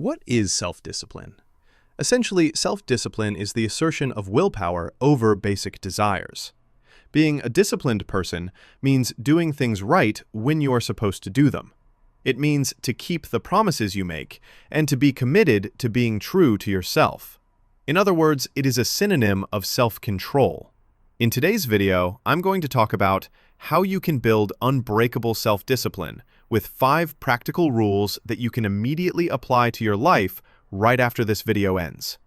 What is self-discipline? Essentially, self-discipline is the assertion of willpower over basic desires. Being a disciplined person means doing things right when you are supposed to do them. It means to keep the promises you make and to be committed to being true to yourself. In other words, it is a synonym of self-control. In today's video, I'm going to talk about how you can build unbreakable self-discipline with 5 practical rules that you can immediately apply to your life right after this video ends.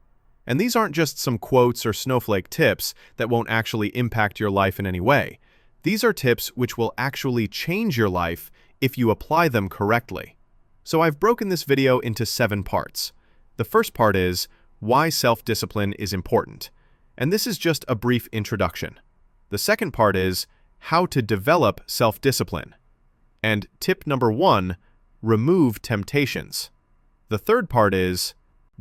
And these aren't just some quotes or snowflake tips that won't actually impact your life in any way. These are tips which will actually change your life if you apply them correctly. So I've broken this video into 7 parts. The first part is why self-discipline is important. And this is just a brief introduction. The second part is how to develop self-discipline. And tip number 1, remove temptations. The third part is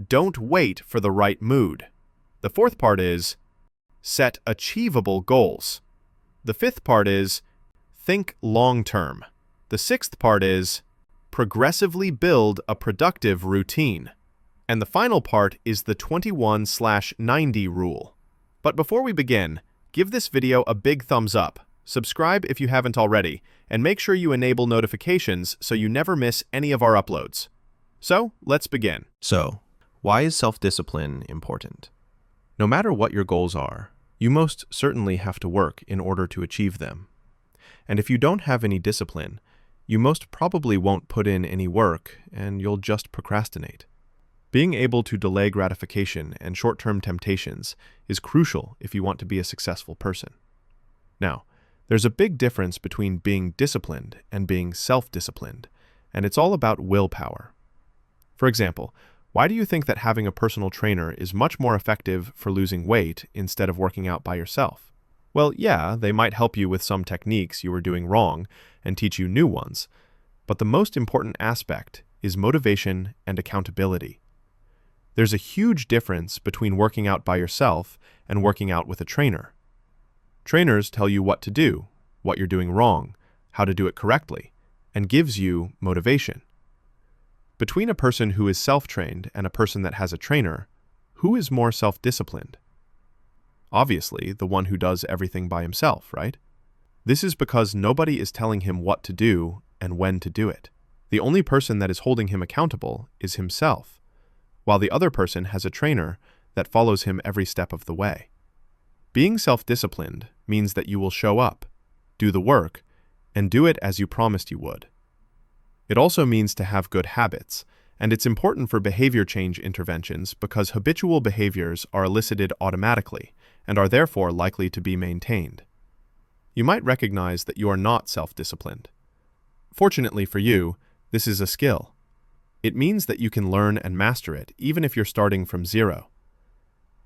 don't wait for the right mood. The fourth part is set achievable goals. The fifth part is think long-term. The sixth part is progressively build a productive routine. And the final part is the 21/90 rule. But before we begin, give this video a big thumbs up, subscribe if you haven't already, and make sure you enable notifications so you never miss any of our uploads. So, let's begin. So, why is self-discipline important? No matter what your goals are, you most certainly have to work in order to achieve them. And if you don't have any discipline, you most probably won't put in any work and you'll just procrastinate. Being able to delay gratification and short-term temptations is crucial if you want to be a successful person. Now, there's a big difference between being disciplined and being self-disciplined, and it's all about willpower. For example, why do you think that having a personal trainer is much more effective for losing weight instead of working out by yourself? Well, yeah, they might help you with some techniques you were doing wrong and teach you new ones, but the most important aspect is motivation and accountability. There's a huge difference between working out by yourself and working out with a trainer. Trainers tell you what to do, what you're doing wrong, how to do it correctly, and gives you motivation. Between a person who is self-trained and a person that has a trainer, who is more self-disciplined? Obviously, the one who does everything by himself, right? This is because nobody is telling him what to do and when to do it. The only person that is holding him accountable is himself, while the other person has a trainer that follows him every step of the way. Being self-disciplined means that you will show up, do the work, and do it as you promised you would. It also means to have good habits, and it's important for behavior change interventions because habitual behaviors are elicited automatically and are therefore likely to be maintained. You might recognize that you are not self-disciplined. Fortunately for you, this is a skill. It means that you can learn and master it even if you're starting from zero.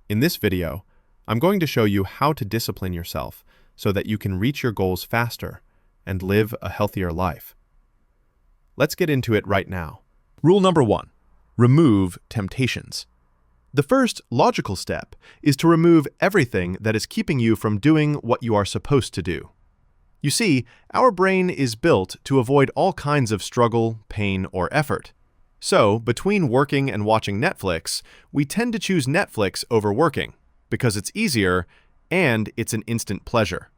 In this video, I'm going to show you how to discipline yourself so that you can reach your goals faster and live a healthier life. Let's get into it right now. Rule number 1, remove temptations. The first logical step is to remove everything that is keeping you from doing what you are supposed to do. You see, our brain is built to avoid all kinds of struggle, pain, or effort. So, between working and watching Netflix, we tend to choose Netflix over working because it's easier and it's an instant pleasure.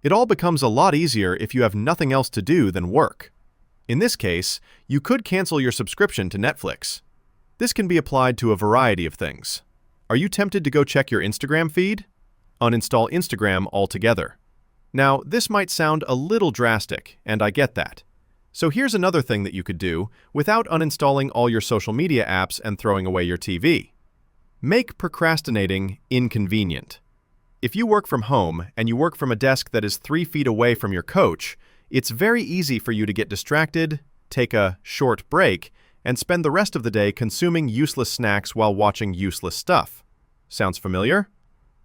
It all becomes a lot easier if you have nothing else to do than work. In this case, you could cancel your subscription to Netflix. This can be applied to a variety of things. Are you tempted to go check your Instagram feed? Uninstall Instagram altogether. Now, this might sound a little drastic, and I get that. So here's another thing that you could do without uninstalling all your social media apps and throwing away your TV. Make procrastinating inconvenient. If you work from home and you work from a desk that is 3 feet away from your couch, it's very easy for you to get distracted, take a short break, and spend the rest of the day consuming useless snacks while watching useless stuff. Sounds familiar?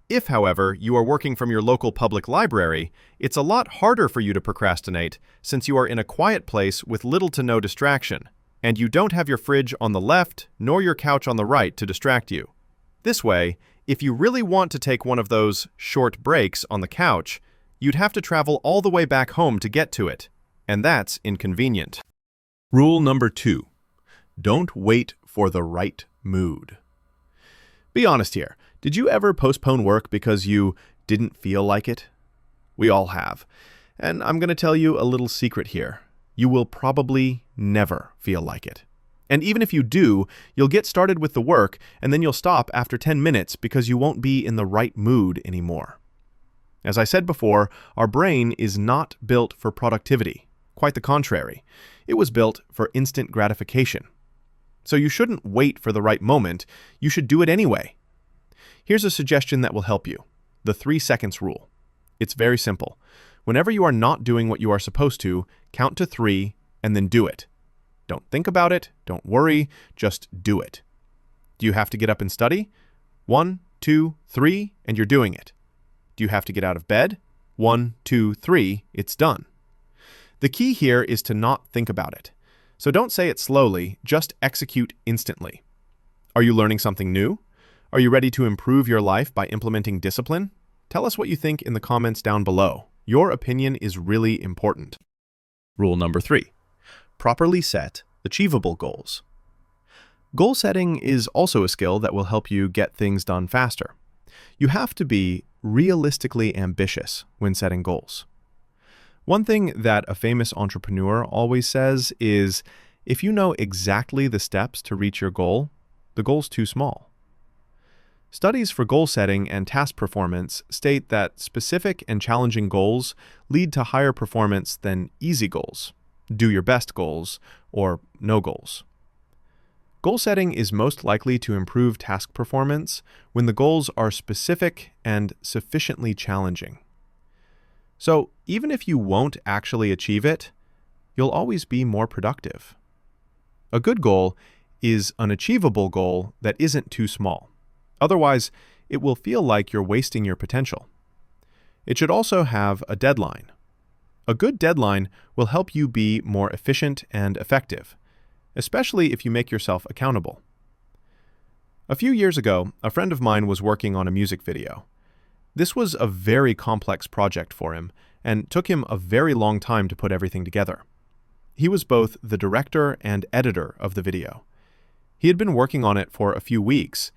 If, however, you are working from your local public library, it's a lot harder for you to procrastinate since you are in a quiet place with little to no distraction, and you don't have your fridge on the left nor your couch on the right to distract you. This way, if you really want to take one of those short breaks on the couch, you'd have to travel all the way back home to get to it, and that's inconvenient. Rule number 2. Don't wait for the right mood. Be honest here. Did you ever postpone work because you didn't feel like it? We all have. And I'm going to tell you a little secret here. You will probably never feel like it. And even if you do, you'll get started with the work and then you'll stop after 10 minutes because you won't be in the right mood anymore. As I said before, our brain is not built for productivity. Quite the contrary. It was built for instant gratification. So you shouldn't wait for the right moment. You should do it anyway. Here's a suggestion that will help you. The 3 seconds rule. It's very simple. Whenever you are not doing what you are supposed to, count to 3 and then do it. Don't think about it. Don't worry. Just do it. Do you have to get up and study? 1, 2, 3, and you're doing it. Do you have to get out of bed? 1, 2, 3, it's done. The key here is to not think about it. So don't say it slowly, just execute instantly. Are you learning something new? Are you ready to improve your life by implementing discipline? Tell us what you think in the comments down below. Your opinion is really important. Rule number 3. Properly set, achievable goals. Goal setting is also a skill that will help you get things done faster. You have to be realistically ambitious when setting goals. One thing that a famous entrepreneur always says is, if you know exactly the steps to reach your goal, the goal's too small. Studies for goal setting and task performance state that specific and challenging goals lead to higher performance than easy goals, do your best goals, or no goals. Goal setting is most likely to improve task performance when the goals are specific and sufficiently challenging. So even if you won't actually achieve it, you'll always be more productive. A good goal is an achievable goal that isn't too small. Otherwise, it will feel like you're wasting your potential. It should also have a deadline. A good deadline will help you be more efficient and effective, especially if you make yourself accountable. A few years ago, a friend of mine was working on a music video. This was a very complex project for him, and took him a very long time to put everything together. He was both the director and editor of the video. He had been working on it for a few weeks,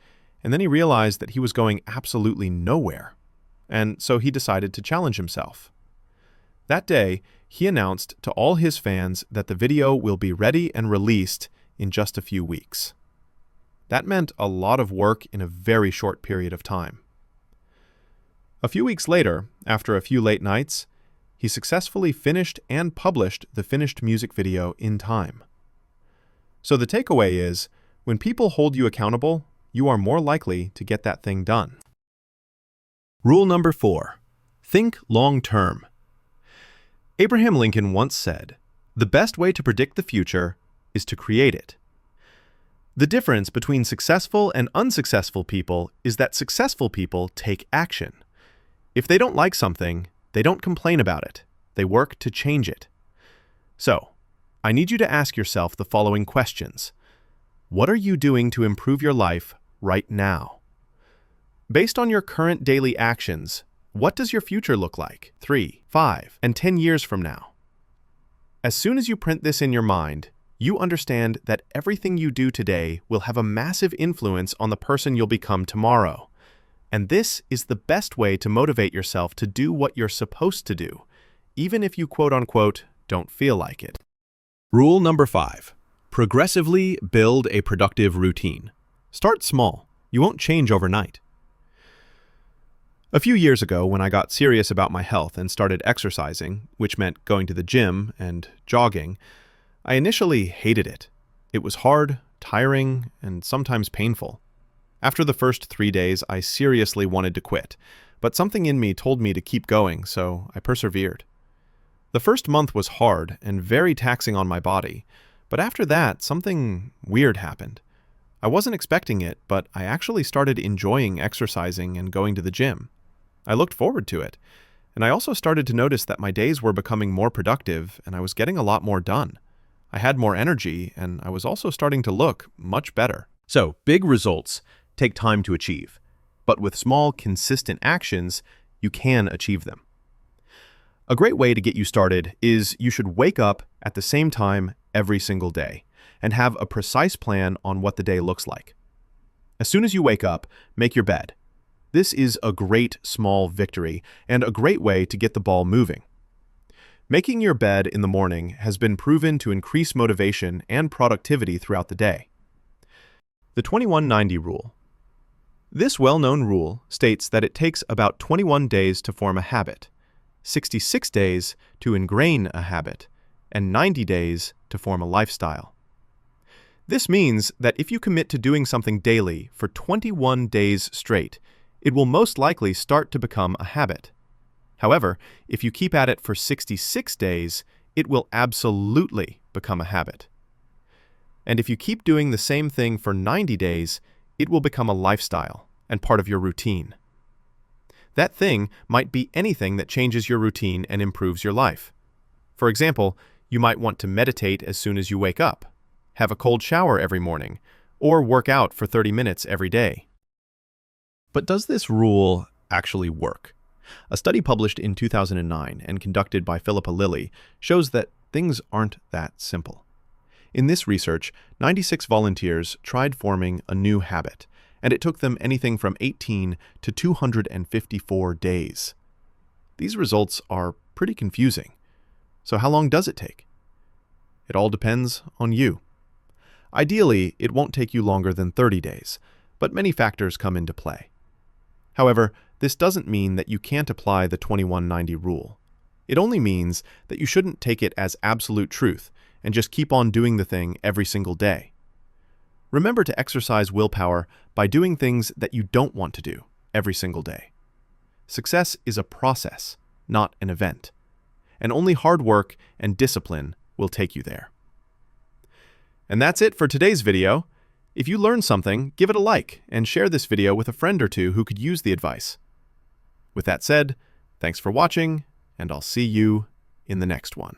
and then he realized that he was going absolutely nowhere, and so he decided to challenge himself. That day, he announced to all his fans that the video will be ready and released in just a few weeks. That meant a lot of work in a very short period of time. A few weeks later, after a few late nights, he successfully finished and published the finished music video in time. So the takeaway is, when people hold you accountable, you are more likely to get that thing done. Rule number 4. Think long-term. Abraham Lincoln once said, "The best way to predict the future is to create it." The difference between successful and unsuccessful people is that successful people take action. If they don't like something, they don't complain about it. They work to change it. So, I need you to ask yourself the following questions. What are you doing to improve your life right now? Based on your current daily actions, what does your future look like 3, 5, and 10 years from now? As soon as you print this in your mind, you understand that everything you do today will have a massive influence on the person you'll become tomorrow. And this is the best way to motivate yourself to do what you're supposed to do, even if you quote-unquote don't feel like it. Rule number 5. Progressively build a productive routine. Start small. You won't change overnight. A few years ago, when I got serious about my health and started exercising, which meant going to the gym and jogging, I initially hated it. It was hard, tiring, and sometimes painful. After the first 3 days, I seriously wanted to quit, but something in me told me to keep going, so I persevered. The first month was hard and very taxing on my body, but after that, something weird happened. I wasn't expecting it, but I actually started enjoying exercising and going to the gym. I looked forward to it, and I also started to notice that my days were becoming more productive and I was getting a lot more done. I had more energy, and I was also starting to look much better. So, big results take time to achieve, but with small, consistent actions, you can achieve them. A great way to get you started is you should wake up at the same time every single day, and have a precise plan on what the day looks like. As soon as you wake up, make your bed. This is a great small victory and a great way to get the ball moving. Making your bed in the morning has been proven to increase motivation and productivity throughout the day. The 21-90 rule. This well-known rule states that it takes about 21 days to form a habit, 66 days to ingrain a habit, and 90 days to form a lifestyle. This means that if you commit to doing something daily for 21 days straight, it will most likely start to become a habit. However, if you keep at it for 66 days, it will absolutely become a habit. And if you keep doing the same thing for 90 days, it will become a lifestyle and part of your routine. That thing might be anything that changes your routine and improves your life. For example, you might want to meditate as soon as you wake up, have a cold shower every morning, or work out for 30 minutes every day. But does this rule actually work? A study published in 2009 and conducted by Philippa Lilly shows that things aren't that simple. In this research, 96 volunteers tried forming a new habit, and it took them anything from 18 to 254 days. These results are pretty confusing. So how long does it take? It all depends on you. Ideally, it won't take you longer than 30 days, but many factors come into play. However, this doesn't mean that you can't apply the 21-90 rule. It only means that you shouldn't take it as absolute truth and just keep on doing the thing every single day. Remember to exercise willpower by doing things that you don't want to do every single day. Success is a process, not an event, and only hard work and discipline will take you there. And that's it for today's video. If you learned something, give it a like and share this video with a friend or two who could use the advice. With that said, thanks for watching, and I'll see you in the next one.